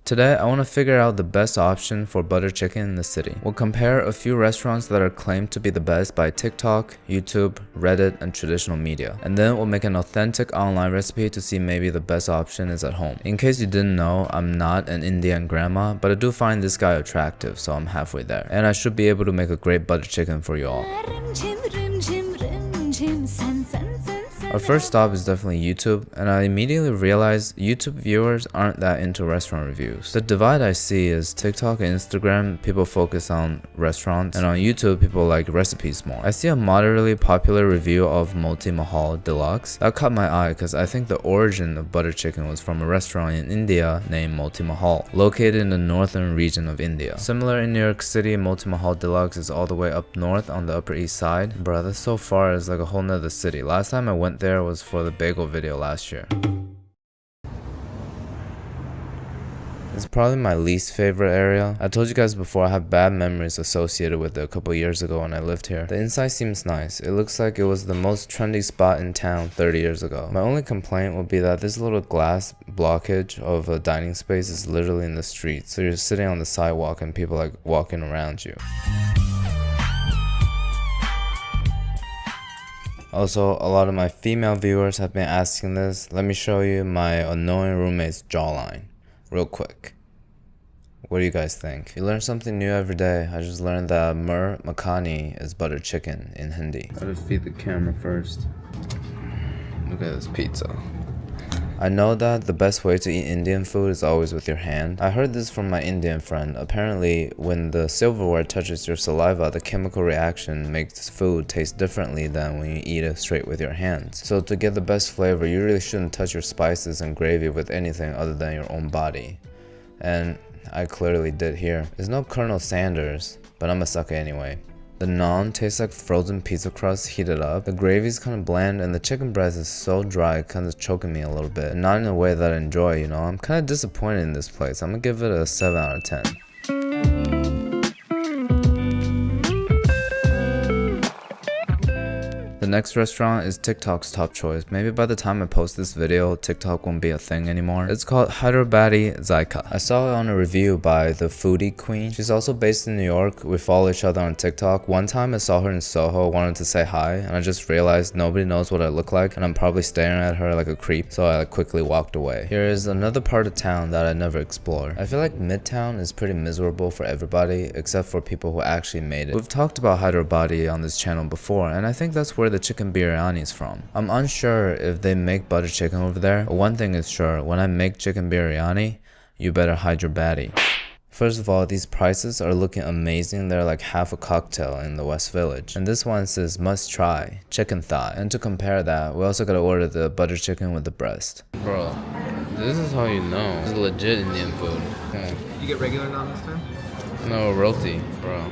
Today, I want to figure out the best option for butter chicken in the city. We'll compare a few restaurants that are claimed to be the best by TikTok, YouTube, Reddit, and traditional media. And then we'll make an authentic online recipe to see maybe the best option is at home. In case you didn't know, I'm not an Indian grandma, but I do find this guy attractive, so I'm halfway there. And I should be able to make a great butter chicken for you all. Our first stop is definitely YouTube, and I immediately realized YouTube viewers aren't that into restaurant reviews. The divide I see is TikTok and Instagram, people focus on restaurants, and on YouTube, people like recipes more. I see a moderately popular review of Moti Mahal Deluxe. That caught my eye because I think the origin of butter chicken was from a restaurant in India named Moti Mahal, located in the northern region of India. Similar in New York City, Moti Mahal Deluxe is all the way up north on the Upper East Side. Bruh, that's so far, it's like a whole nother city. Last time I went there was for the bagel video last year. It's probably my least favorite area. I told you guys before I have bad memories associated with it a couple years ago when I lived here. The inside seems nice. It looks like it was the most trendy spot in town 30 years ago. My only complaint would be that this little glass blockage of a dining space is literally in the street. So you're sitting on the sidewalk and people like walking around you. Also, a lot of my female viewers have been asking this. Let me show you my annoying roommate's jawline real quick. What do you guys think? You learn something new every day. I just learned that Mur Makhani is butter chicken in Hindi. Gotta feed the camera first. Look at this pizza. I know that the best way to eat Indian food is always with your hand. I heard this from my Indian friend. Apparently, when the silverware touches your saliva, the chemical reaction makes food taste differently than when you eat it straight with your hands. So to get the best flavor, you really shouldn't touch your spices and gravy with anything other than your own body. And I clearly did here. There's no Colonel Sanders, but I'm a sucker anyway. The naan tastes like frozen pizza crust heated up. The gravy's kind of bland and the chicken breast is so dry, kind of choking me a little bit. And not in a way that I enjoy, you know. I'm kind of disappointed in this place. I'm gonna give it a 7 out of 10. The next restaurant is TikTok's top choice. Maybe by the time I post this video, TikTok won't be a thing anymore. It's called Hyderabadi Zaika. I saw it on a review by the Foodie Queen. She's also based in New York. We follow each other on TikTok. One time I saw her in Soho, wanted to say hi, and I just realized nobody knows what I look like, and I'm probably staring at her like a creep, so I quickly walked away. Here is another part of town that I never explored. I feel like Midtown is pretty miserable for everybody, except for people who actually made it. We've talked about Hyderabadi on this channel before, and I think that's where the chicken biryani is from. I'm unsure if they make butter chicken over there. One thing is sure, when I make chicken biryani, you better hide your baddie. First of all, these prices are looking amazing. They're like half a cocktail in the West Village. And this one says must try, chicken thigh. And to compare that, we also gotta order the butter chicken with the breast. Bro, this is how you know. This is legit Indian food. Okay. You get regular naan this time? No, roti, bro.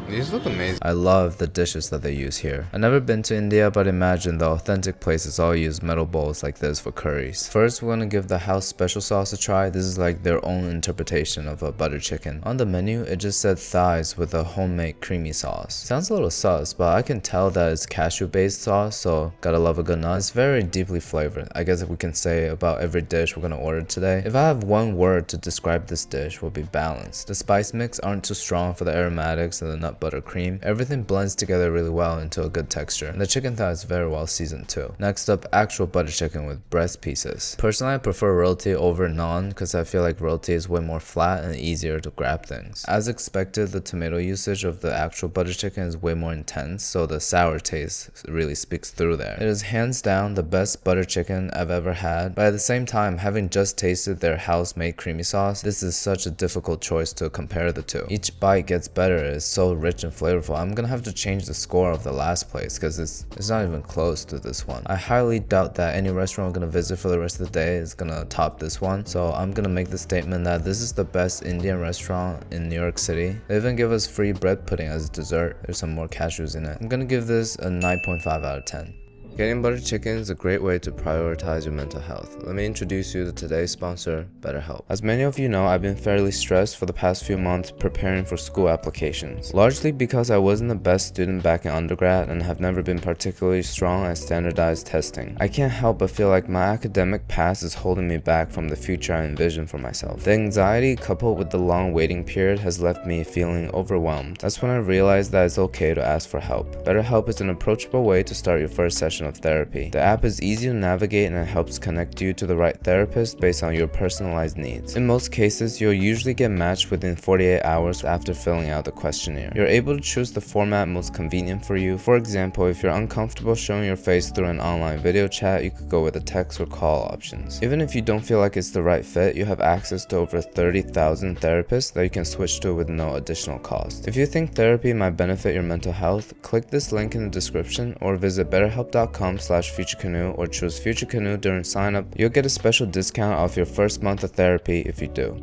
These look amazing. I love the dishes that they use here. I've never been to India, but imagine the authentic places all use metal bowls like this for curries. First, we're gonna give the house special sauce a try. This is like their own interpretation of a butter chicken. On the menu, it just said thighs with a homemade creamy sauce. Sounds a little sus, but I can tell that it's cashew-based sauce, so gotta love a good naan. It's very deeply flavored. I guess if we can say about every dish we're gonna order today. If I have one word to describe this dish, it will be balanced. The spice mix aren't too strong for the aromatics and the nut butter cream. Everything blends together really well into a good texture. And the chicken thigh is very well seasoned too. Next up, actual butter chicken with breast pieces. Personally, I prefer roti over naan because I feel like roti is way more flat and easier to grab things. As expected, the tomato usage of the actual butter chicken is way more intense, so the sour taste really speaks through there. It is hands down the best butter chicken I've ever had, but at the same time, having just tasted their house-made creamy sauce, this is such a difficult choice to compare the two. Each bite gets better. It's so rich and flavorful. I'm gonna have to change the score of the last place because it's not even close to this one. I highly doubt that any restaurant I'm gonna visit for the rest of the day is gonna top this one, so I'm gonna make the statement that this is the best Indian restaurant in New York City. They even give us free bread pudding as dessert. There's some more cashews in it. I'm gonna give this a 9.5 out of 10. Getting butter chicken is a great way to prioritize your mental health. Let me introduce you to today's sponsor, BetterHelp. As many of you know, I've been fairly stressed for the past few months preparing for school applications, largely because I wasn't the best student back in undergrad and have never been particularly strong at standardized testing. I can't help but feel like my academic past is holding me back from the future I envision for myself. The anxiety coupled with the long waiting period has left me feeling overwhelmed. That's when I realized that it's okay to ask for help. BetterHelp is an approachable way to start your first session of therapy. The app is easy to navigate and it helps connect you to the right therapist based on your personalized needs. In most cases, you'll usually get matched within 48 hours after filling out the questionnaire. You're able to choose the format most convenient for you. For example, if you're uncomfortable showing your face through an online video chat, you could go with the text or call options. Even if you don't feel like it's the right fit, you have access to over 30,000 therapists that you can switch to with no additional cost. If you think therapy might benefit your mental health, click this link in the description or visit betterhelp.com/FutureCanoe or choose FutureCanoe during sign up. You'll get a special discount off your first month of therapy if you do.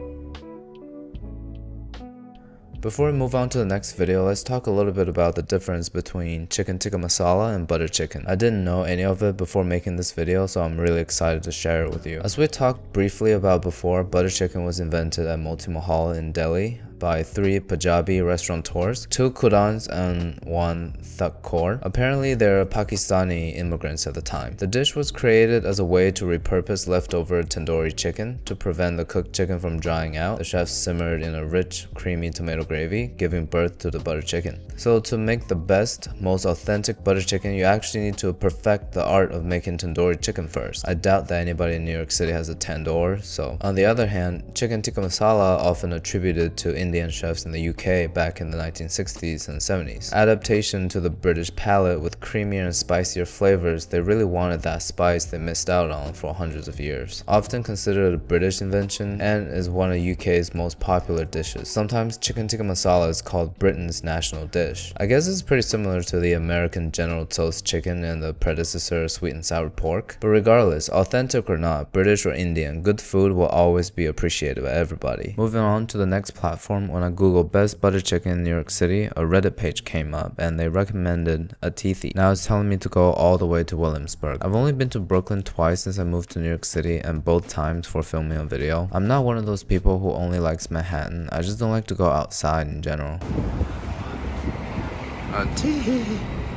Before we move on to the next video, let's talk a little bit about the difference between chicken tikka masala and butter chicken. I didn't know any of it before making this video, so I'm really excited to share it with you. As we talked briefly about before, butter chicken was invented at Moti Mahal in Delhi by 3 Punjabi restaurateurs, 2 Khudans and 1 Thakur. Apparently they were Pakistani immigrants at the time. The dish was created as a way to repurpose leftover tandoori chicken to prevent the cooked chicken from drying out. The chefs simmered in a rich, creamy tomato gravy, giving birth to the butter chicken. So to make the best, most authentic butter chicken, you actually need to perfect the art of making tandoori chicken first. I doubt that anybody in New York City has a tandoor, so. On the other hand, chicken tikka masala, often attributed to Indian chefs in the UK back in the 1960s and 70s. Adaptation to the British palate with creamier and spicier flavors, they really wanted that spice they missed out on for hundreds of years. Often considered a British invention and is one of UK's most popular dishes. Sometimes chicken tikka masala is called Britain's national dish. I guess it's pretty similar to the American General Tso's chicken and the predecessor sweet and sour pork. But regardless, authentic or not, British or Indian, good food will always be appreciated by everybody. Moving on to the next platform, when I googled best butter chicken in New York City, a Reddit page came up and they recommended Atithi. Now it's telling me to go all the way to Williamsburg. I've only been to Brooklyn twice since I moved to New York City, and both times for filming a video. I'm not one of those people who only likes Manhattan. I just don't like to go outside in general. Atithi.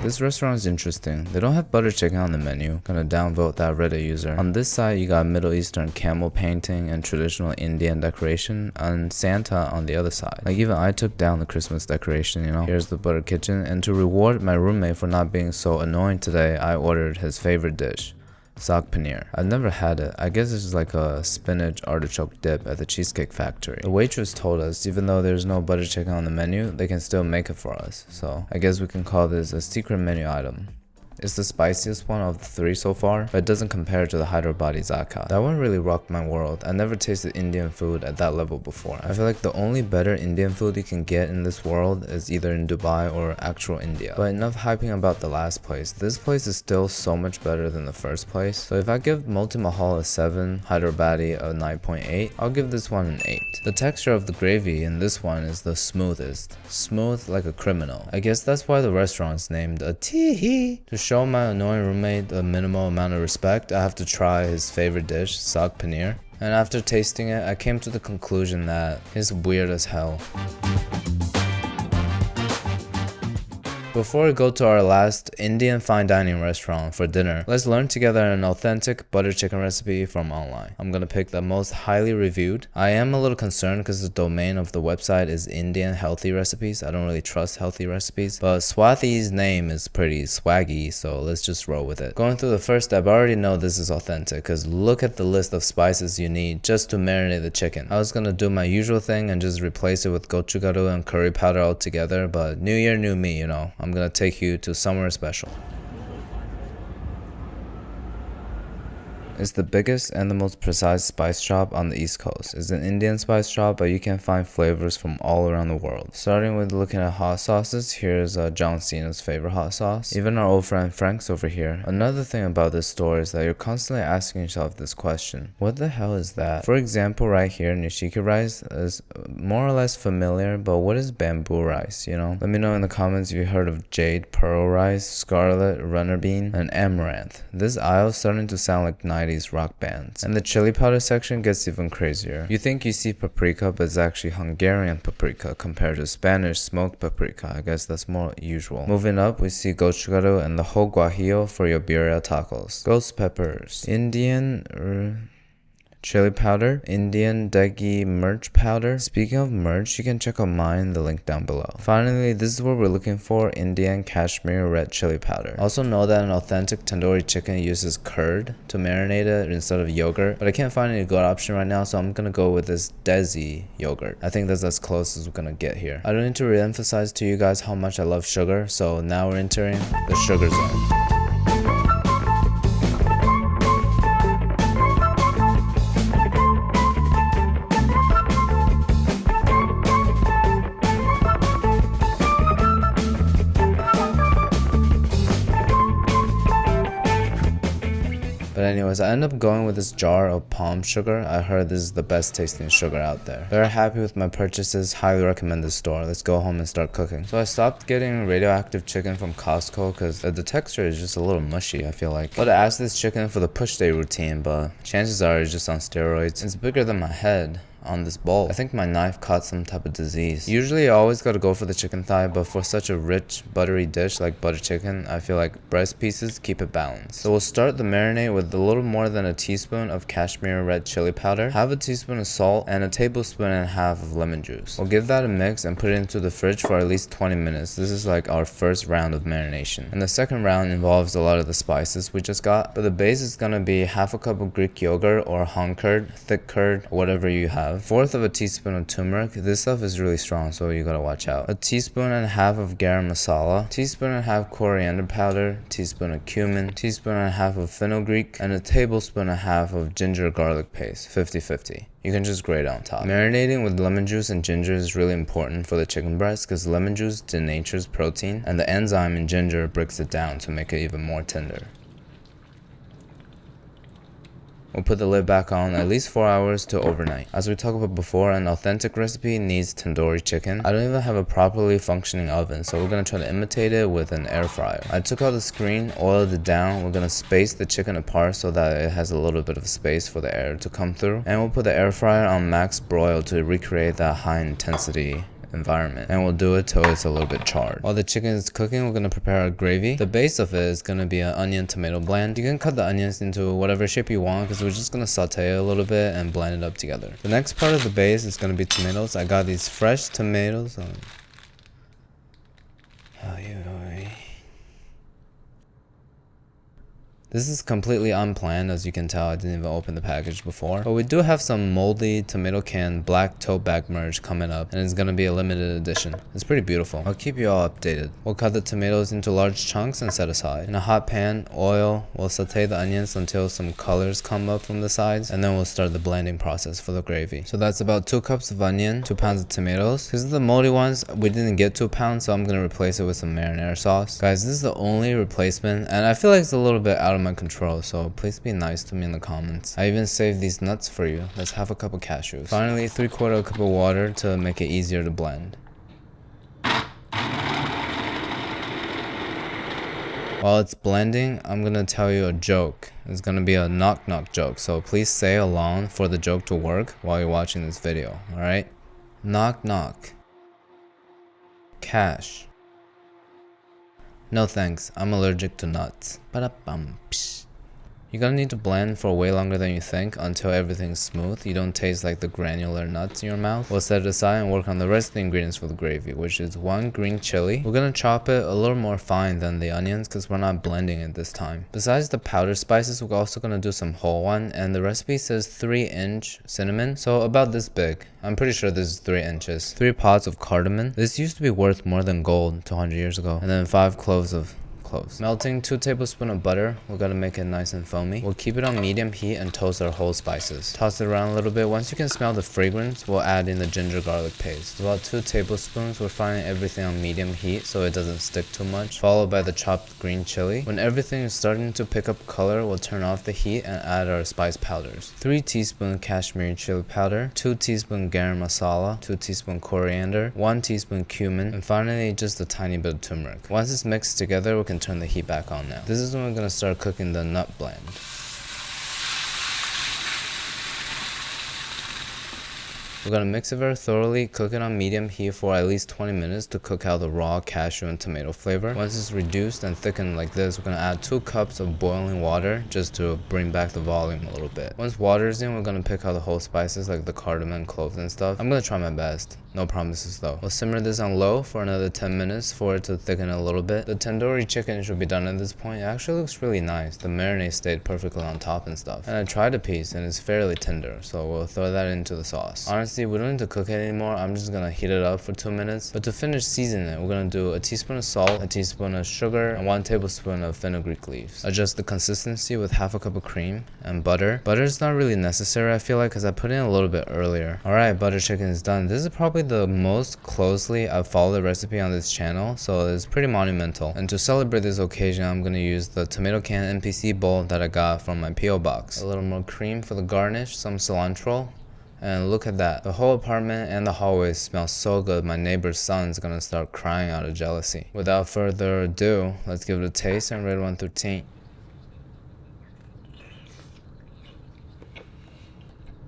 This restaurant is interesting. They don't have butter chicken on the menu. Gonna downvote that Reddit user. On this side, you got Middle Eastern camel painting and traditional Indian decoration, and Santa on the other side. Like, even I took down the Christmas decoration, you know. Here's the butter kitchen, and to reward my roommate for not being so annoying today, I ordered his favorite dish, saag paneer. I've never had it. I guess it's like a spinach artichoke dip at the Cheesecake Factory. The waitress told us even though there's no butter chicken on the menu, they can still make it for us. So I guess we can call this a secret menu item. It's the spiciest one of the 3 so far, but it doesn't compare to the Hyderabadi Zakka. That one really rocked my world. I never tasted Indian food at that level before. I feel like the only better Indian food you can get in this world is either in Dubai or actual India. But enough hyping about the last place. This place is still so much better than the first place. So if I give Moti Mahal a 7, Hyderabadi a 9.8, I'll give this one an 8. The texture of the gravy in this one is the smoothest. Smooth like a criminal. I guess that's why the restaurant is named Atithi. To show my annoying roommate a minimal amount of respect, I have to try his favorite dish, saag paneer. And after tasting it, I came to the conclusion that it's weird as hell. Before we go to our last Indian fine dining restaurant for dinner, let's learn together an authentic butter chicken recipe from online. I'm gonna pick the most highly reviewed. I am a little concerned because the domain of the website is Indian healthy recipes. I don't really trust healthy recipes, but Swathi's name is pretty swaggy, so let's just roll with it. Going through the first step, I already know this is authentic because look at the list of spices you need just to marinate the chicken. I was gonna do my usual thing and just replace it with gochugaru and curry powder altogether, but new year, new me, you know. I'm gonna take you to somewhere special. It's the biggest and the most precise spice shop on the East Coast. It's an Indian spice shop, but you can find flavors from all around the world. Starting with looking at hot sauces, here's John Cena's favorite hot sauce. Even our old friend Frank's over here. Another thing about this store is that you're constantly asking yourself this question: what the hell is that? For example, right here, nishiki rice is more or less familiar, but what is bamboo rice, you know? Let me know in the comments if you heard of jade, pearl rice, scarlet, runner bean, and amaranth. This aisle is starting to sound like 90s rock bands. And the chili powder section gets even crazier. You think you see paprika, but it's actually Hungarian paprika compared to Spanish smoked paprika. I guess that's more usual. Moving up, we see gochugaru and the whole guajillo for your birria tacos. Ghost peppers, Indian chili powder, Indian Degi merch powder. Speaking of merch, you can check out mine, the link down below. Finally, this is what we're looking for: Indian Kashmir red chili powder. Also know that an authentic tandoori chicken uses curd to marinate it instead of yogurt, but I can't find any good option right now, so I'm gonna go with this Desi yogurt. I think that's as close as we're gonna get here. I don't need to re-emphasize to you guys how much I love sugar, so now we're entering the sugar zone. But anyways, I ended up going with this jar of palm sugar. I heard this is the best tasting sugar out there. Very happy with my purchases. Highly recommend this store. Let's go home and start cooking. So I stopped getting radioactive chicken from Costco because the texture is just a little mushy, I feel like. But I asked this chicken for the push day routine, but chances are it's just on steroids. It's bigger than my head on this bowl. I think my knife caught some type of disease. Usually I always gotta go for the chicken thigh, but for such a rich buttery dish like butter chicken, I feel like breast pieces keep it balanced. So we'll start the marinade with a little more than a teaspoon of Kashmir red chili powder, half a teaspoon of salt, and a tablespoon and a half of lemon juice. We'll give that a mix and put it into the fridge for at least 20 minutes. This is like our first round of marination. And the second round involves a lot of the spices we just got, but the base is gonna be half a cup of Greek yogurt or hong curd, thick curd, whatever you have. 1/4 of a teaspoon of turmeric. This stuff is really strong, so you gotta watch out. A teaspoon and a half of garam masala, teaspoon and a half coriander powder, teaspoon of cumin, teaspoon and a half of fenugreek, and a tablespoon and a half of ginger garlic paste, 50-50. You can just grate it on top. Marinating with lemon juice and ginger is really important for the chicken breast because lemon juice denatures protein and the enzyme in ginger breaks it down to make it even more tender. We'll put the lid back on at least 4 hours to overnight. As we talked about before, an authentic recipe needs tandoori chicken. I don't even have a properly functioning oven, so we're gonna try to imitate it with an air fryer. I took out the screen, oiled it down. We're gonna space the chicken apart so that it has a little bit of space for the air to come through. And we'll put the air fryer on max broil to recreate that high intensity environment, and we'll do it till it's a little bit charred. While the chicken is cooking, we're gonna prepare our gravy. The base of it is gonna be an onion tomato blend. You can cut the onions into whatever shape you want because we're just gonna saute it a little bit and blend it up together. The next part of the base is gonna be tomatoes. I got these fresh tomatoes. This is completely unplanned, as you can tell. I didn't even open the package before. But we do have some moldy tomato can black tote bag merch coming up, and it's gonna be a limited edition. It's pretty beautiful. I'll keep you all updated. We'll cut the tomatoes into large chunks and set aside. In a hot pan, oil, we'll saute the onions until some colors come up from the sides, and then we'll start the blending process for the gravy. So that's about 2 cups of onion, 2 pounds of tomatoes. Because of the moldy ones, we didn't get 2 pounds, so I'm gonna replace it with some marinara sauce. Guys, this is the only replacement, and I feel like it's a little bit out of my control, so please be nice to me in the comments. I even saved these nuts for you. Let's have a cup of cashews. Finally, 3/4 cup of water to make it easier to blend. While it's blending, I'm gonna tell you a joke. It's gonna be a knock knock joke, so please say along for the joke to work while you're watching this video, alright? Knock knock. Cash. No thanks, I'm allergic to nuts. Ba-da-bum, psh. You're gonna need to blend for way longer than you think until everything's smooth. You don't taste like the granular nuts in your mouth. We'll set it aside and work on the rest of the ingredients for the gravy, which is 1 green chili. We're gonna chop it a little more fine than the onions because we're not blending it this time. Besides the powdered spices, we're also gonna do some whole one, and the recipe says 3-inch cinnamon, so about this big. I'm pretty sure this is 3 inches. 3 pods of cardamom. This used to be worth more than gold 200 years ago. And then 5 cloves of cloves. Melting 2 tablespoons of butter. We're gonna make it nice and foamy. We'll keep it on medium heat and toast our whole spices. Toss it around a little bit. Once you can smell the fragrance, we'll add in the ginger garlic paste. About 2 tablespoons. We're frying everything on medium heat so it doesn't stick too much. Followed by the chopped green chili. When everything is starting to pick up color, we'll turn off the heat and add our spice powders. 3 teaspoons Kashmiri chili powder, 2 teaspoons garam masala, 2 teaspoons coriander, 1 teaspoon cumin, and finally just a tiny bit of turmeric. Once it's mixed together, we can turn the heat back on now. This is when we're gonna start cooking the nut blend. We're gonna mix it very thoroughly, cook it on medium heat for at least 20 minutes to cook out the raw cashew and tomato flavor. Once it's reduced and thickened like this, we're gonna add 2 cups of boiling water just to bring back the volume a little bit. Once water is in, we're gonna pick out the whole spices like the cardamom, cloves and stuff. I'm gonna try my best. No promises though. We'll simmer this on low for another 10 minutes for it to thicken a little bit. The tandoori chicken should be done at this point. It actually looks really nice. The marinade stayed perfectly on top and stuff. And I tried a piece and it's fairly tender, so we'll throw that into the sauce. Honestly, we don't need to cook it anymore. I'm just gonna heat it up for 2 minutes. But to finish seasoning it, we're gonna do a teaspoon of salt, a teaspoon of sugar, and 1 tablespoon of fenugreek leaves. Adjust the consistency with half a cup of cream and butter. Butter is not really necessary, I feel like, because I put in a little bit earlier. Alright, butter chicken is done. This is probably the most closely I've followed the recipe on this channel, so it's pretty monumental. And to celebrate this occasion, I'm gonna use the tomato can NPC bowl that I got from my PO box. A little more cream for the garnish, some cilantro. And look at that, the whole apartment and the hallway smell so good, my neighbor's son's gonna start crying out of jealousy. Without further ado, let's give it a taste and rate 1 through 10.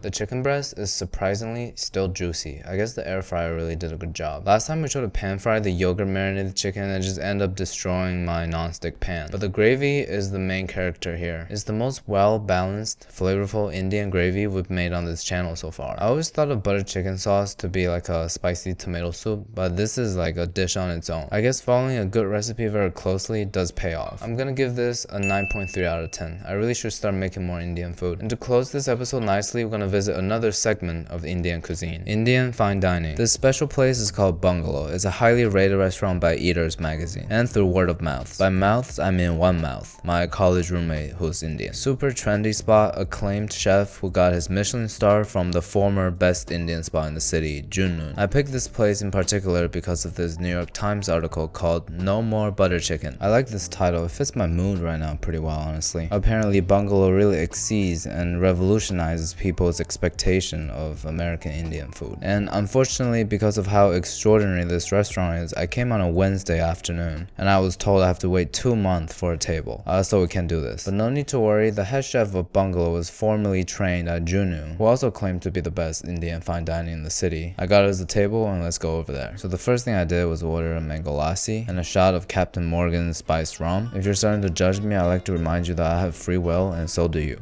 The chicken breast is surprisingly still juicy. I guess the air fryer really did a good job. Last time we tried to pan fry the yogurt marinated chicken and it just ended up destroying my non-stick pan. But the gravy is the main character here. It's the most well-balanced, flavorful Indian gravy we've made on this channel so far. I always thought of butter chicken sauce to be like a spicy tomato soup, but this is like a dish on its own. I guess following a good recipe very closely does pay off. I'm gonna give this a 9.3 out of 10. I really should start making more Indian food. And to close this episode nicely, we're gonna visit another segment of Indian cuisine. Indian fine dining. This special place is called Bungalow. It's a highly rated restaurant by Eaters magazine and through word of mouth. By mouths, I mean one mouth. My college roommate who's Indian. Super trendy spot, acclaimed chef who got his Michelin star from the former best Indian spot in the city, Junnoon. I picked this place in particular because of this New York Times article called No More Butter Chicken. I like this title. It fits my mood right now pretty well, honestly. Apparently, Bungalow really exceeds and revolutionizes people's expectation of American Indian food. And unfortunately, because of how extraordinary this restaurant is, I came on a Wednesday afternoon and I was told I have to wait 2 months for a table. So we can't do this. But no need to worry, the head chef of Bungalow was formerly trained at Junnoon, who also claimed to be the best Indian fine dining in the city. I got us a table and let's go over there. So the first thing I did was order a mango lassi and a shot of Captain Morgan's spiced rum. If you're starting to judge me, I'd like to remind you that I have free will and so do you.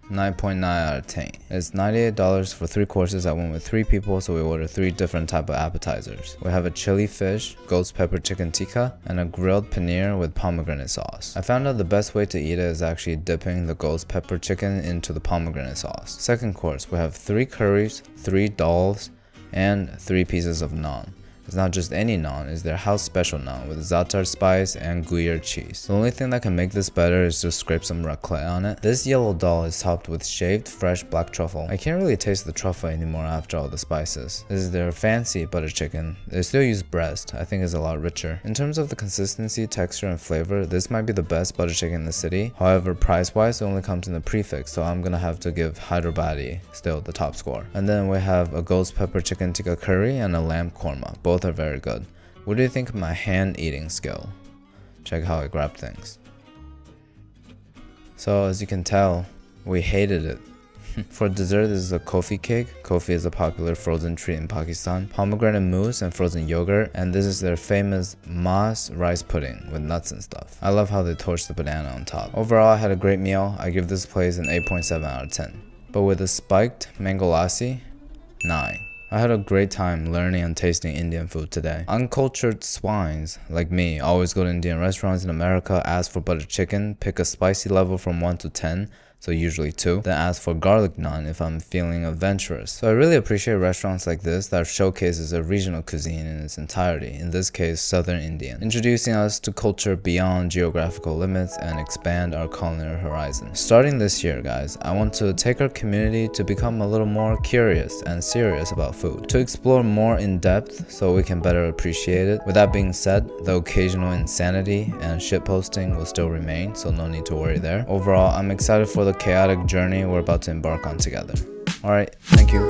9.9 out of 10. It's $98 for 3 courses. I went with 3 people, so we ordered 3 different type of appetizers. We have a chili fish, ghost pepper chicken tikka, and a grilled paneer with pomegranate sauce. I found out the best way to eat it is actually dipping the ghost pepper chicken into the pomegranate sauce. Second course, we have 3 curries, 3 dals, and 3 pieces of naan. It's not just any naan, it's their house special naan with za'atar spice and Gruyere cheese. The only thing that can make this better is to scrape some raclette on it. This yellow dal is topped with shaved fresh black truffle. I can't really taste the truffle anymore after all the spices. This is their fancy butter chicken. They still use breast. I think it's a lot richer. In terms of the consistency, texture, and flavor, this might be the best butter chicken in the city. However, price-wise, it only comes in the prefix, so I'm gonna have to give Hyderabadi still the top score. And then we have a ghost pepper chicken tikka curry and a lamb korma. Both are very good. What do you think of my hand eating skill? Check how I grab things. So as you can tell, we hated it. For dessert, this is a kofi cake. Kofi is a popular frozen treat in Pakistan. Pomegranate mousse and frozen yogurt. And this is their famous mas rice pudding with nuts and stuff. I love how they torch the banana on top. Overall, I had a great meal. I give this place an 8.7 out of 10. But with a spiked mango lassi, 9. I had a great time learning and tasting Indian food today. Uncultured swines like me always go to Indian restaurants in America, ask for butter chicken, pick a spicy level from 1 to 10, so usually 2, then ask for garlic naan if I'm feeling adventurous. So I really appreciate restaurants like this that showcases a regional cuisine in its entirety, in this case Southern Indian, introducing us to culture beyond geographical limits and expand our culinary horizon. Starting this year, guys, I want to take our community to become a little more curious and serious about food, to explore more in depth so we can better appreciate it. With that being said, the occasional insanity and shitposting will still remain, so no need to worry there. Overall, I'm excited for the chaotic journey we're about to embark on together. Alright, thank you.